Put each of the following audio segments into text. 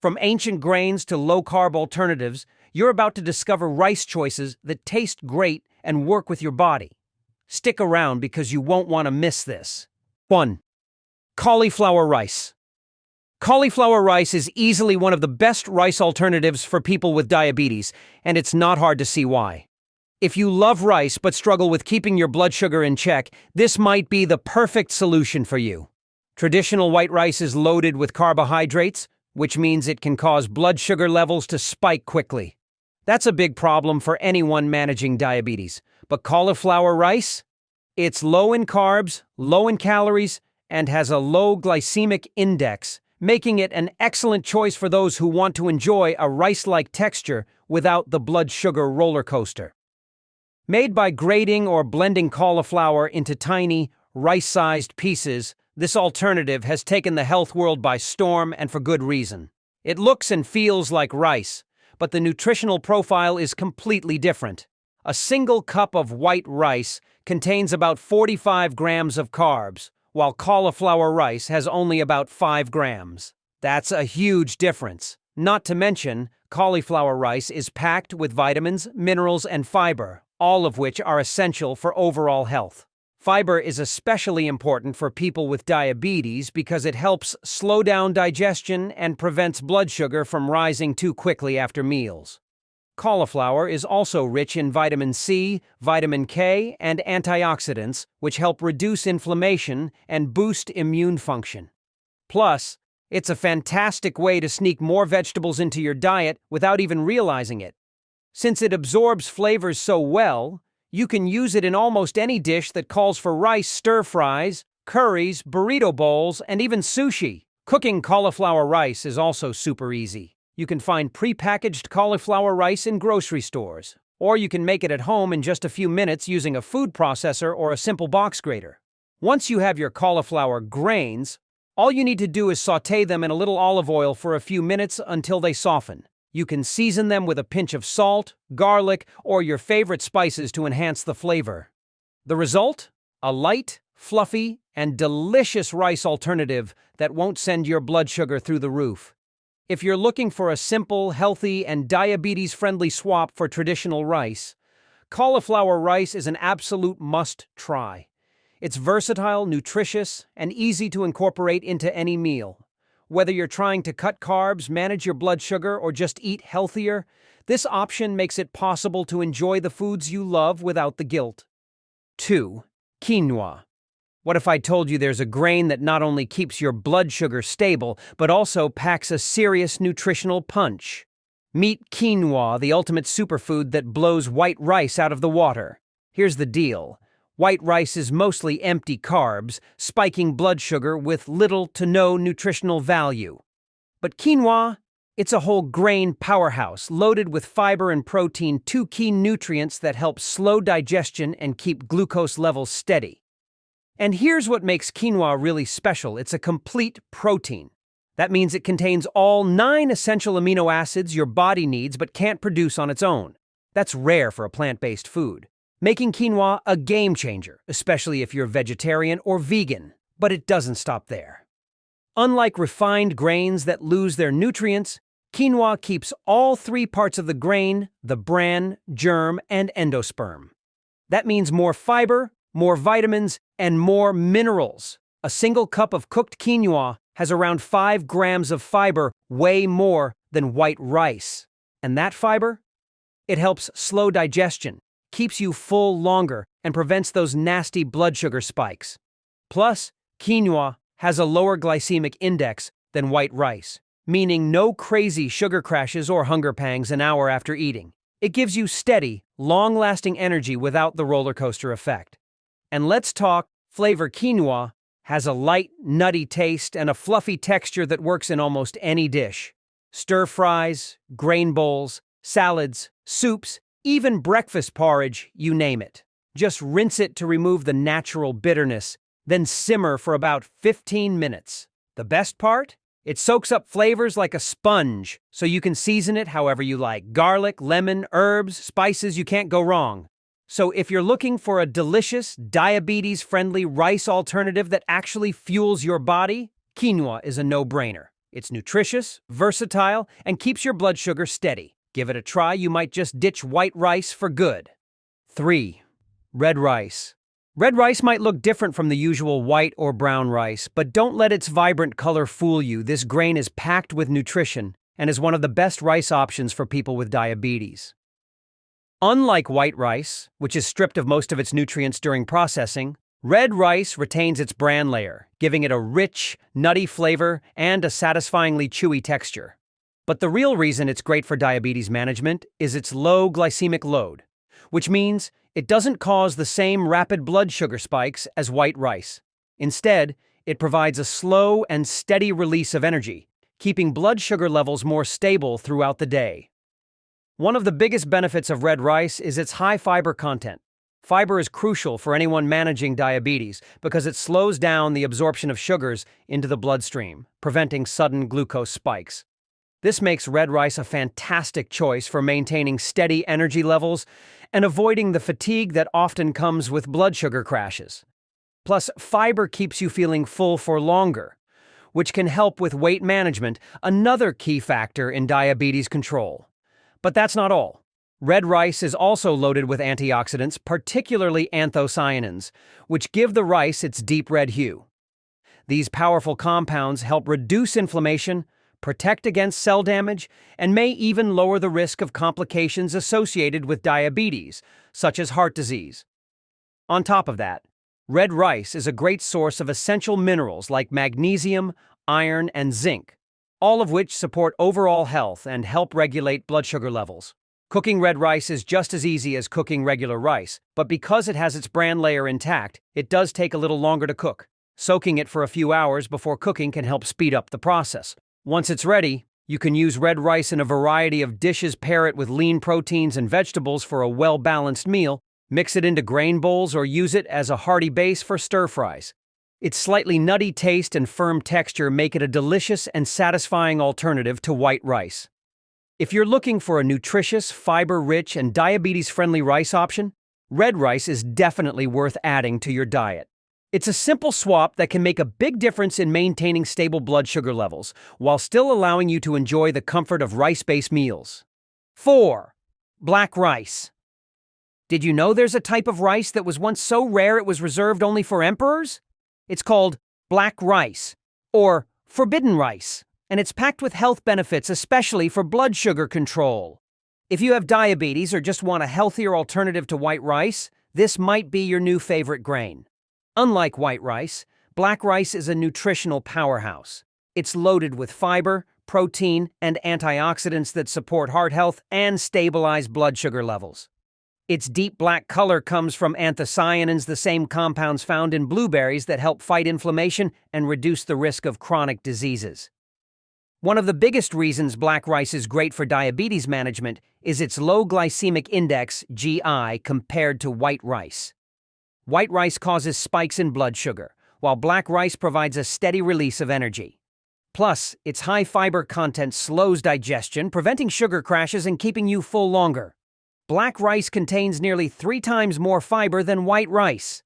From ancient grains to low-carb alternatives, you're about to discover rice choices that taste great and work with your body. Stick around because you won't want to miss this. 1. Cauliflower rice. Cauliflower rice is easily one of the best rice alternatives for people with diabetes, and it's not hard to see why. If you love rice but struggle with keeping your blood sugar in check, this might be the perfect solution for you. Traditional white rice is loaded with carbohydrates, which means it can cause blood sugar levels to spike quickly. That's a big problem for anyone managing diabetes. But cauliflower rice? It's low in carbs, low in calories, and has a low glycemic index, making it an excellent choice for those who want to enjoy a rice-like texture without the blood sugar roller coaster. Made by grating or blending cauliflower into tiny, rice-sized pieces, this alternative has taken the health world by storm, and for good reason. It looks and feels like rice, but the nutritional profile is completely different. A single cup of white rice contains about 45 grams of carbs, while cauliflower rice has only about 5 grams. That's a huge difference. Not to mention, cauliflower rice is packed with vitamins, minerals, and fiber, all of which are essential for overall health. Fiber is especially important for people with diabetes because it helps slow down digestion and prevents blood sugar from rising too quickly after meals. Cauliflower is also rich in vitamin C, vitamin K, and antioxidants, which help reduce inflammation and boost immune function. Plus, it's a fantastic way to sneak more vegetables into your diet without even realizing it. Since it absorbs flavors so well, you can use it in almost any dish that calls for rice stir-fries, curries, burrito bowls, and even sushi. Cooking cauliflower rice is also super easy. You can find pre-packaged cauliflower rice in grocery stores, or you can make it at home in just a few minutes using a food processor or a simple box grater. Once you have your cauliflower grains, all you need to do is sauté them in a little olive oil for a few minutes until they soften. You can season them with a pinch of salt, garlic, or your favorite spices to enhance the flavor. The result? A light, fluffy, and delicious rice alternative that won't send your blood sugar through the roof. If you're looking for a simple, healthy, and diabetes-friendly swap for traditional rice, cauliflower rice is an absolute must-try. It's versatile, nutritious, and easy to incorporate into any meal. Whether you're trying to cut carbs, manage your blood sugar, or just eat healthier, this option makes it possible to enjoy the foods you love without the guilt. 2. Quinoa. What if I told you there's a grain that not only keeps your blood sugar stable, but also packs a serious nutritional punch? Meet quinoa, the ultimate superfood that blows white rice out of the water. Here's the deal. White rice is mostly empty carbs, spiking blood sugar with little to no nutritional value. But quinoa, it's a whole grain powerhouse loaded with fiber and protein, two key nutrients that help slow digestion and keep glucose levels steady. And here's what makes quinoa really special. It's a complete protein. That means it contains all 9 essential amino acids your body needs but can't produce on its own. That's rare for a plant-based food, making quinoa a game changer, especially if you're vegetarian or vegan. But it doesn't stop there. Unlike refined grains that lose their nutrients, quinoa keeps all 3 parts of the grain, the bran, germ, and endosperm. That means more fiber, more vitamins, and more minerals. A single cup of cooked quinoa has around 5 grams of fiber, way more than white rice. And that fiber? It helps slow digestion, keeps you full longer, and prevents those nasty blood sugar spikes. Plus, quinoa has a lower glycemic index than white rice, meaning no crazy sugar crashes or hunger pangs an hour after eating. It gives you steady, long-lasting energy without the roller coaster effect. And let's talk flavor. Quinoa has a light, nutty taste and a fluffy texture that works in almost any dish. Stir-fries, grain bowls, salads, soups, even breakfast porridge, you name it. Just rinse it to remove the natural bitterness, then simmer for about 15 minutes. The best part? It soaks up flavors like a sponge, so you can season it however you like. Garlic, lemon, herbs, spices, you can't go wrong. So if you're looking for a delicious, diabetes-friendly rice alternative that actually fuels your body, quinoa is a no-brainer. It's nutritious, versatile, and keeps your blood sugar steady. Give it a try, you might just ditch white rice for good. 3. Red rice. Red rice might look different from the usual white or brown rice, but don't let its vibrant color fool you. This grain is packed with nutrition and is one of the best rice options for people with diabetes. Unlike white rice, which is stripped of most of its nutrients during processing, red rice retains its bran layer, giving it a rich, nutty flavor and a satisfyingly chewy texture. But the real reason it's great for diabetes management is its low glycemic load, which means it doesn't cause the same rapid blood sugar spikes as white rice. Instead, it provides a slow and steady release of energy, keeping blood sugar levels more stable throughout the day. One of the biggest benefits of red rice is its high fiber content. Fiber is crucial for anyone managing diabetes because it slows down the absorption of sugars into the bloodstream, preventing sudden glucose spikes. This makes red rice a fantastic choice for maintaining steady energy levels and avoiding the fatigue that often comes with blood sugar crashes. Plus, fiber keeps you feeling full for longer, which can help with weight management, another key factor in diabetes control. But that's not all. Red rice is also loaded with antioxidants, particularly anthocyanins, which give the rice its deep red hue. These powerful compounds help reduce inflammation, protect against cell damage, and may even lower the risk of complications associated with diabetes, such as heart disease. On top of that, red rice is a great source of essential minerals like magnesium, iron, and zinc, all of which support overall health and help regulate blood sugar levels. Cooking red rice is just as easy as cooking regular rice, but because it has its bran layer intact, it does take a little longer to cook. Soaking it for a few hours before cooking can help speed up the process. Once it's ready, you can use red rice in a variety of dishes, pair it with lean proteins and vegetables for a well-balanced meal, mix it into grain bowls, or use it as a hearty base for stir-fries. Its slightly nutty taste and firm texture make it a delicious and satisfying alternative to white rice. If you're looking for a nutritious, fiber-rich, and diabetes-friendly rice option, red rice is definitely worth adding to your diet. It's a simple swap that can make a big difference in maintaining stable blood sugar levels, while still allowing you to enjoy the comfort of rice-based meals. 4. Black rice. Did you know there's a type of rice that was once so rare it was reserved only for emperors? It's called black rice, or forbidden rice, and it's packed with health benefits, especially for blood sugar control. If you have diabetes or just want a healthier alternative to white rice, this might be your new favorite grain. Unlike white rice, black rice is a nutritional powerhouse. It's loaded with fiber, protein, and antioxidants that support heart health and stabilize blood sugar levels. Its deep black color comes from anthocyanins, the same compounds found in blueberries that help fight inflammation and reduce the risk of chronic diseases. One of the biggest reasons black rice is great for diabetes management is its low glycemic index, GI, compared to white rice. White rice causes spikes in blood sugar, while black rice provides a steady release of energy. Plus, its high fiber content slows digestion, preventing sugar crashes and keeping you full longer. Black rice contains nearly 3 times more fiber than white rice.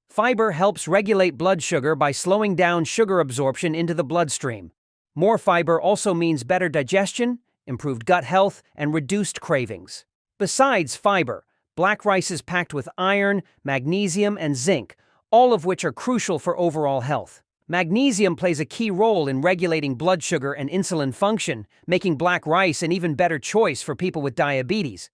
Fiber helps regulate blood sugar by slowing down sugar absorption into the bloodstream. More fiber also means better digestion, improved gut health, and reduced cravings. Besides fiber, black rice is packed with iron, magnesium, and zinc, all of which are crucial for overall health. Magnesium plays a key role in regulating blood sugar and insulin function, making black rice an even better choice for people with diabetes.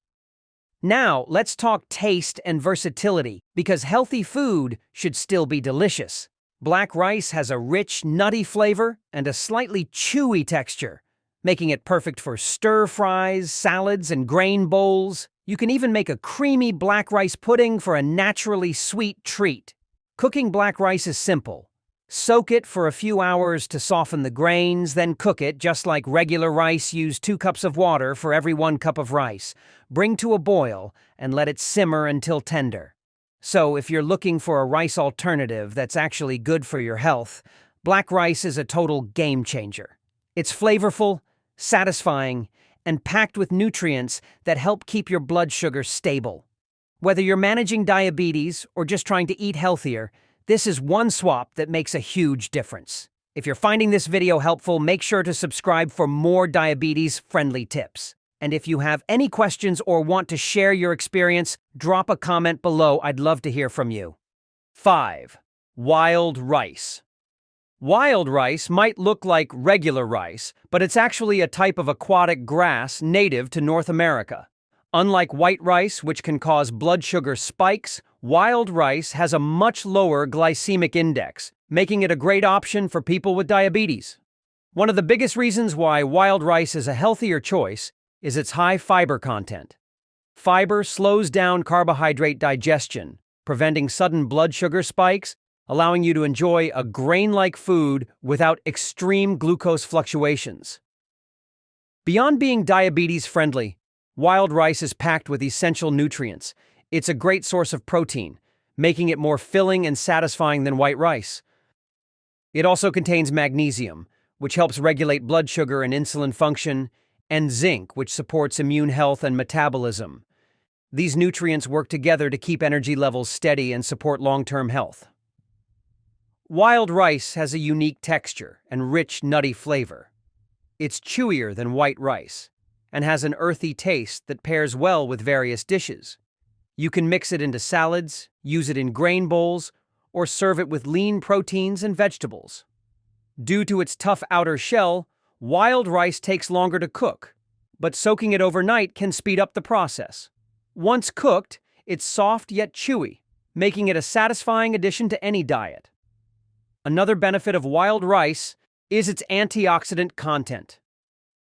Now, let's talk taste and versatility, because healthy food should still be delicious. Black rice has a rich, nutty flavor and a slightly chewy texture, making it perfect for stir-fries, salads, and grain bowls. You can even make a creamy black rice pudding for a naturally sweet treat. Cooking black rice is simple. Soak it for a few hours to soften the grains, then cook it just like regular rice. Use 2 cups of water for every 1 cup of rice. Bring to a boil and let it simmer until tender. So if you're looking for a rice alternative that's actually good for your health, black rice is a total game changer. It's flavorful, satisfying, and packed with nutrients that help keep your blood sugar stable. Whether you're managing diabetes or just trying to eat healthier, this is one swap that makes a huge difference. If you're finding this video helpful, make sure to subscribe for more diabetes-friendly tips. And if you have any questions or want to share your experience, drop a comment below. I'd love to hear from you. 5. Wild rice. Wild rice might look like regular rice, but it's actually a type of aquatic grass native to North America. Unlike white rice, which can cause blood sugar spikes, wild rice has a much lower glycemic index, making it a great option for people with diabetes. One of the biggest reasons why wild rice is a healthier choice is its high fiber content. Fiber slows down carbohydrate digestion, preventing sudden blood sugar spikes, allowing you to enjoy a grain-like food without extreme glucose fluctuations. Beyond being diabetes-friendly, wild rice is packed with essential nutrients. It's a great source of protein, making it more filling and satisfying than white rice. It also contains magnesium, which helps regulate blood sugar and insulin function, and zinc, which supports immune health and metabolism. These nutrients work together to keep energy levels steady and support long-term health. Wild rice has a unique texture and rich, nutty flavor. It's chewier than white rice and has an earthy taste that pairs well with various dishes. You can mix it into salads, use it in grain bowls, or serve it with lean proteins and vegetables. Due to its tough outer shell, wild rice takes longer to cook, but soaking it overnight can speed up the process. Once cooked, it's soft yet chewy, making it a satisfying addition to any diet. Another benefit of wild rice is its antioxidant content.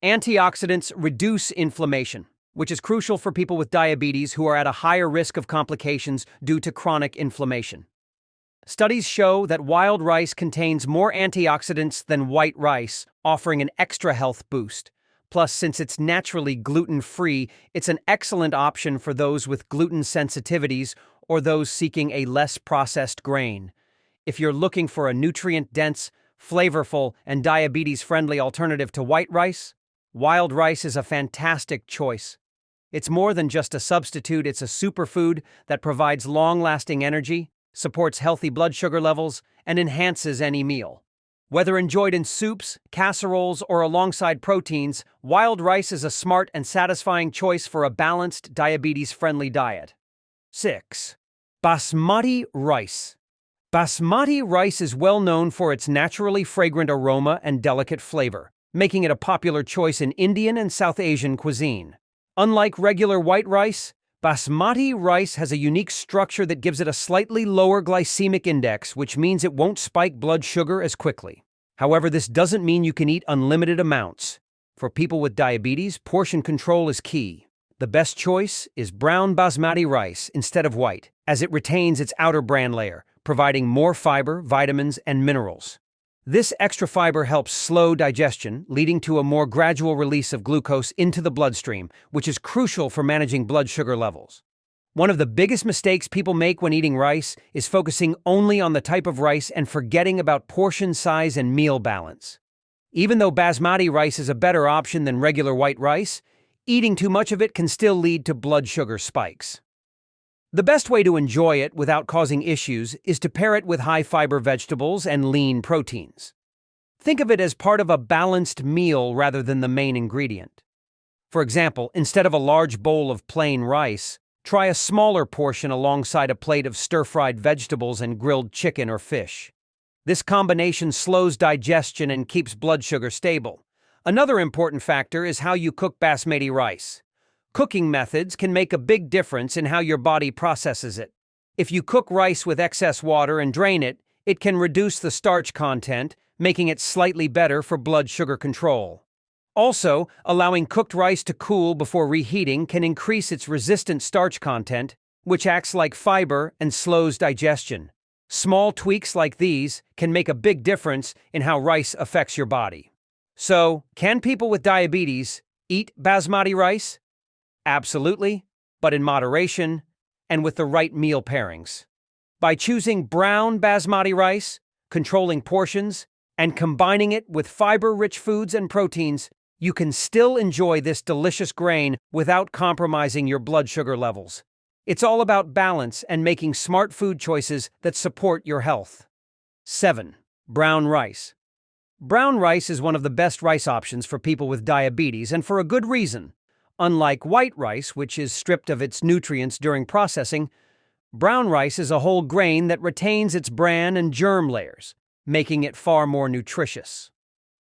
Antioxidants reduce inflammation, which is crucial for people with diabetes who are at a higher risk of complications due to chronic inflammation. Studies show that wild rice contains more antioxidants than white rice, offering an extra health boost. Plus, since it's naturally gluten-free, it's an excellent option for those with gluten sensitivities or those seeking a less processed grain. If you're looking for a nutrient-dense, flavorful, and diabetes-friendly alternative to white rice, wild rice is a fantastic choice. It's more than just a substitute, it's a superfood that provides long-lasting energy, supports healthy blood sugar levels, and enhances any meal. Whether enjoyed in soups, casseroles, or alongside proteins, wild rice is a smart and satisfying choice for a balanced, diabetes-friendly diet. 6. Basmati rice. Basmati rice is well known for its naturally fragrant aroma and delicate flavor, making it a popular choice in Indian and South Asian cuisine. Unlike regular white rice, Basmati rice has a unique structure that gives it a slightly lower glycemic index, which means it won't spike blood sugar as quickly. However, this doesn't mean you can eat unlimited amounts. For people with diabetes, portion control is key. The best choice is brown basmati rice instead of white, as it retains its outer bran layer, providing more fiber, vitamins, and minerals. This extra fiber helps slow digestion, leading to a more gradual release of glucose into the bloodstream, which is crucial for managing blood sugar levels. One of the biggest mistakes people make when eating rice is focusing only on the type of rice and forgetting about portion size and meal balance. Even though basmati rice is a better option than regular white rice, eating too much of it can still lead to blood sugar spikes. The best way to enjoy it without causing issues is to pair it with high-fiber vegetables and lean proteins. Think of it as part of a balanced meal rather than the main ingredient. For example, instead of a large bowl of plain rice, try a smaller portion alongside a plate of stir-fried vegetables and grilled chicken or fish. This combination slows digestion and keeps blood sugar stable. Another important factor is how you cook basmati rice. Cooking methods can make a big difference in how your body processes it. If you cook rice with excess water and drain it, it can reduce the starch content, making it slightly better for blood sugar control. Also, allowing cooked rice to cool before reheating can increase its resistant starch content, which acts like fiber and slows digestion. Small tweaks like these can make a big difference in how rice affects your body. So, can people with diabetes eat basmati rice? Absolutely, but in moderation and with the right meal pairings. By choosing brown basmati rice, controlling portions, and combining it with fiber-rich foods and proteins, you can still enjoy this delicious grain without compromising your blood sugar levels. It's all about balance and making smart food choices that support your health. 7. Brown rice. Brown rice is one of the best rice options for people with diabetes, and for a good reason. Unlike white rice, which is stripped of its nutrients during processing, brown rice is a whole grain that retains its bran and germ layers, making it far more nutritious.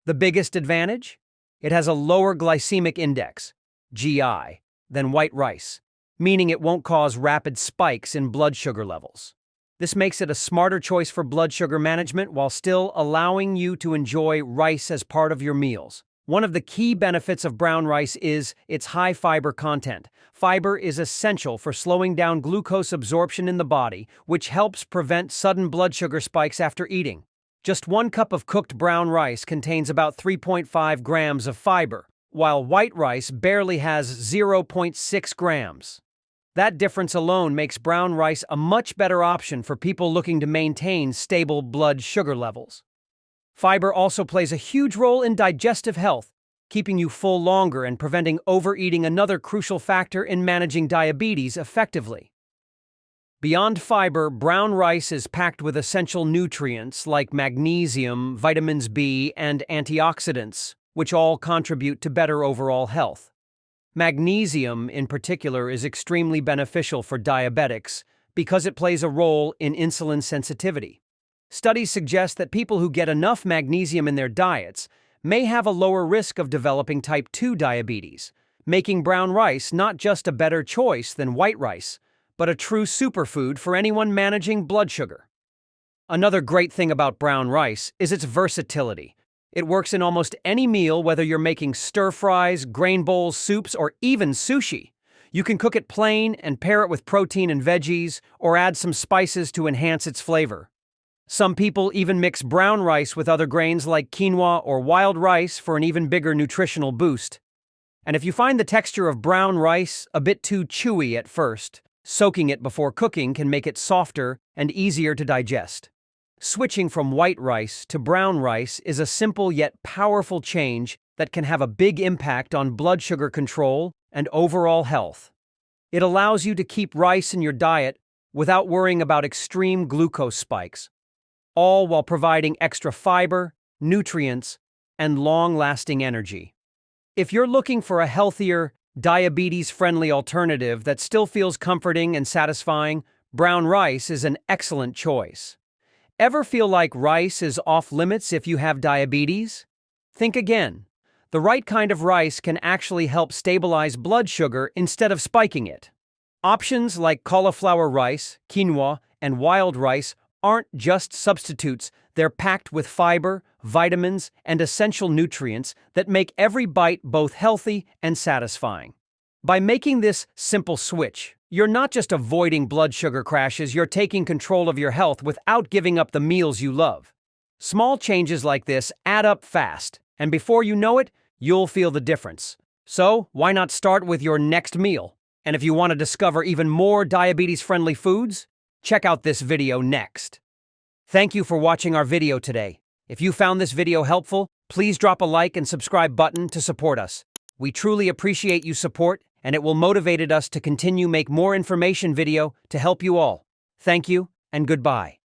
The biggest advantage? It has a lower glycemic index, GI, than white rice, meaning it won't cause rapid spikes in blood sugar levels. This makes it a smarter choice for blood sugar management while still allowing you to enjoy rice as part of your meals. One of the key benefits of brown rice is its high fiber content. Fiber is essential for slowing down glucose absorption in the body, which helps prevent sudden blood sugar spikes after eating. Just 1 cup of cooked brown rice contains about 3.5 grams of fiber, while white rice barely has 0.6 grams. That difference alone makes brown rice a much better option for people looking to maintain stable blood sugar levels. Fiber also plays a huge role in digestive health, keeping you full longer and preventing overeating, another crucial factor in managing diabetes effectively. Beyond fiber, brown rice is packed with essential nutrients like magnesium, vitamins B, and antioxidants, which all contribute to better overall health. Magnesium, in particular, is extremely beneficial for diabetics because it plays a role in insulin sensitivity. Studies suggest that people who get enough magnesium in their diets may have a lower risk of developing type 2 diabetes, making brown rice not just a better choice than white rice, but a true superfood for anyone managing blood sugar. Another great thing about brown rice is its versatility. It works in almost any meal, whether you're making stir-fries, grain bowls, soups, or even sushi. You can cook it plain and pair it with protein and veggies, or add some spices to enhance its flavor. Some people even mix brown rice with other grains like quinoa or wild rice for an even bigger nutritional boost. And if you find the texture of brown rice a bit too chewy at first, soaking it before cooking can make it softer and easier to digest. Switching from white rice to brown rice is a simple yet powerful change that can have a big impact on blood sugar control and overall health. It allows you to keep rice in your diet without worrying about extreme glucose spikes, all while providing extra fiber, nutrients, and long-lasting energy. If you're looking for a healthier, diabetes-friendly alternative that still feels comforting and satisfying, brown rice is an excellent choice. Ever feel like rice is off-limits if you have diabetes? Think again. The right kind of rice can actually help stabilize blood sugar instead of spiking it. Options like cauliflower rice, quinoa, and wild rice aren't just substitutes, they're packed with fiber, vitamins, and essential nutrients that make every bite both healthy and satisfying. By making this simple switch, you're not just avoiding blood sugar crashes, you're taking control of your health without giving up the meals you love. Small changes like this add up fast, and before you know it, you'll feel the difference. So, why not start with your next meal? And if you want to discover even more diabetes-friendly foods, check out this video next. Thank you for watching our video today. If you found this video helpful, please drop a like and subscribe button to support us. We truly appreciate your support, and it will motivate us to continue make more information video to help you all. Thank you, and goodbye.